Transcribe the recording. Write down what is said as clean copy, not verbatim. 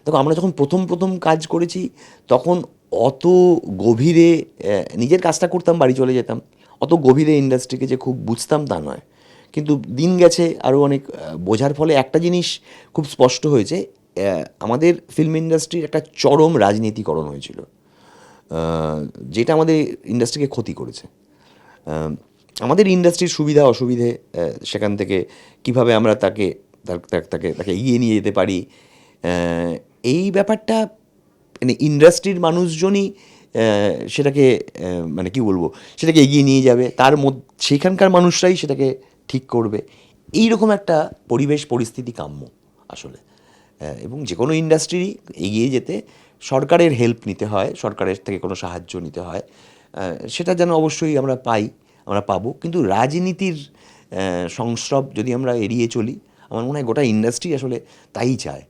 দেখো আমরা যখন প্রথম কাজ করেছি তখন অত গভীরে নিজের কাজটা করতাম, বাড়ি চলে যেতাম। অত গভীরে ইন্ডাস্ট্রিকে যে খুব বুঝতাম তা নয়। কিন্তু দিন গেছে আরও অনেক বোঝার ফলে একটা জিনিস খুব স্পষ্ট হয়েছে, আমাদের ফিল্ম ইন্ডাস্ট্রির একটা চরম রাজনীতিকরণ হয়েছিল, যেটা আমাদের ইন্ডাস্ট্রিকে ক্ষতি করেছে। আহ, আমাদের ইন্ডাস্ট্রির সুবিধা অসুবিধে, সেখান থেকে কিভাবে আমরা তাকে এগিয়ে নিয়ে যেতে পারি, আহ, এই ব্যাপারটা মানে ইন্ডাস্ট্রির মানুষজনই সেটাকে মানে কি বলবো, সেটাকে এগিয়ে নিয়ে যাবে, তার মধ্যে সেখানকার মানুষরাই সেটাকে ঠিক করবে। এই রকম একটা পরিবেশ পরিস্থিতি কাম্য আসলে। এবং যে কোনো ইন্ডাস্ট্রি এগিয়ে যেতে সরকারের হেল্প নিতে হয়, সরকারের থেকে কোনো সাহায্য নিতে হয়, সেটা যেন অবশ্যই আমরা পাই, আমরা পাবো। কিন্তু রাজনীতির সংস্রব যদি আমরা এড়িয়ে চলি, আমার মনে হয় গোটা ইন্ডাস্ট্রি আসলে তাই চায়।